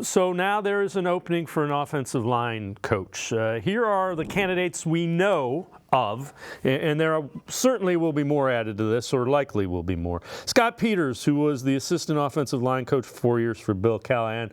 So now there is an opening for an offensive line coach. Here are the candidates we know of, and there certainly will be more added to this, or likely will be more. Scott Peters, who was the assistant offensive line coach for 4 years for Bill Callahan,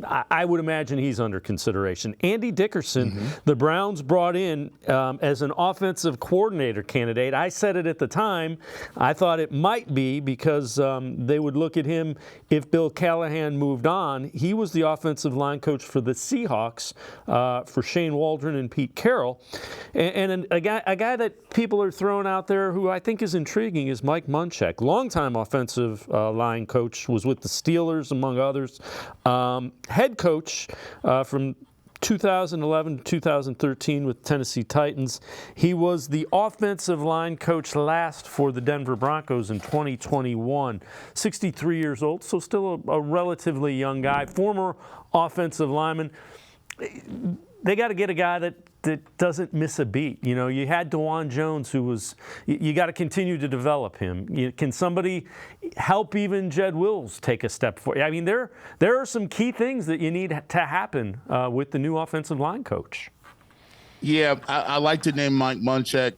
I would imagine he's under consideration. Andy Dickerson, the Browns brought in as an offensive coordinator candidate. I said it at the time. I thought it might be because they would look at him if Bill Callahan moved on. He was the offensive line coach for the Seahawks for Shane Waldron and Pete Carroll. And a guy that people are throwing out there who I think is intriguing is Mike Munchak, longtime offensive line coach, was with the Steelers, among others. Head coach from 2011 to 2013 with Tennessee Titans. He was the offensive line coach last for the Denver Broncos in 2021. 63 years old, so still a relatively young guy. Former offensive lineman. They got to get a guy that doesn't miss a beat. You know, you had DeJuan Jones, who was, you got to continue to develop him. Can somebody help even Jed Wills take a step forward? I mean, there are some key things that you need to happen with the new offensive line coach. Yeah, I like to name Mike Munchak,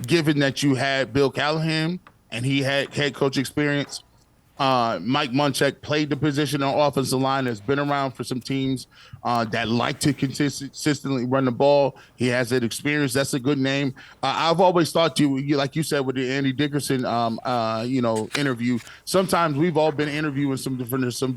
given that you had Bill Callahan and he had head coach experience. Mike Munchak played the position on offensive line, has been around for some teams that like to consistently run the ball. He has that experience. That's a good name. I've always thought like you said with the Andy Dickerson, interview, sometimes we've all been interviewing some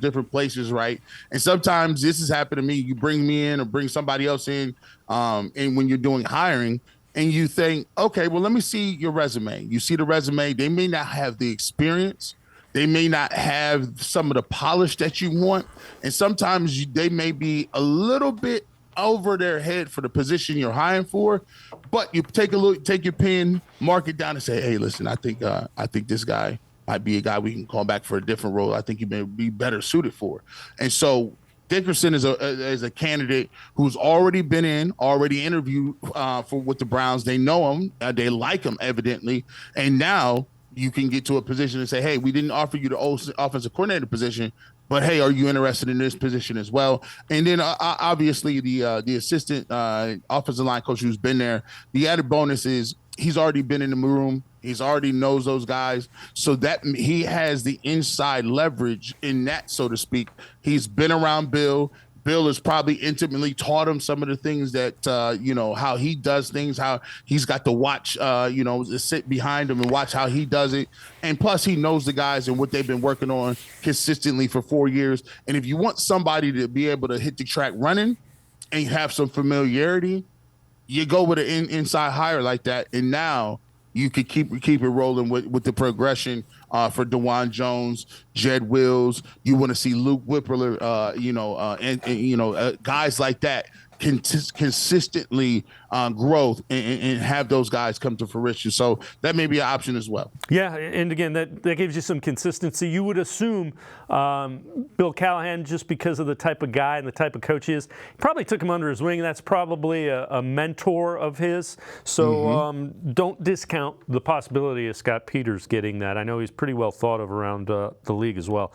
different places, right? And sometimes this has happened to me. You bring me in or bring somebody else in, and when you're doing hiring, and you think, okay, well, let me see your resume. You see the resume. They may not have the experience. They may not have some of the polish that you want. And sometimes they may be a little bit over their head for the position you're hiring for. But you take a look, take your pen, mark it down and say, hey, listen, I think this guy might be a guy we can call back for a different role. I think he may be better suited for. And so Dickerson is a candidate who's already been already interviewed with the Browns. They know him. They like him, evidently. And now you can get to a position and say, hey, we didn't offer you the offensive coordinator position, but hey, are you interested in this position as well? And then obviously the assistant offensive line coach who's been there, the added bonus is he's already been in the room. He's already knows those guys. So that he has the inside leverage in that, so to speak. He's been around Bill. Bill has probably intimately taught him some of the things that, how he does things, how he's got to watch, sit behind him and watch how he does it. And plus he knows the guys and what they've been working on consistently for 4 years. And if you want somebody to be able to hit the track running and have some familiarity, you go with an inside hire like that. And now you could keep it rolling with the progression for DeJuan Jones, Jed Wills. You want to see Luke Whippler, guys like that consistently growth and have those guys come to fruition. So that may be an option as well. Yeah, and again, that gives you some consistency. You would assume Bill Callahan, just because of the type of guy and the type of coach he is, probably took him under his wing. That's probably a mentor of his. So don't discount the possibility of Scott Peters getting that. I know he's pretty well thought of around the league as well.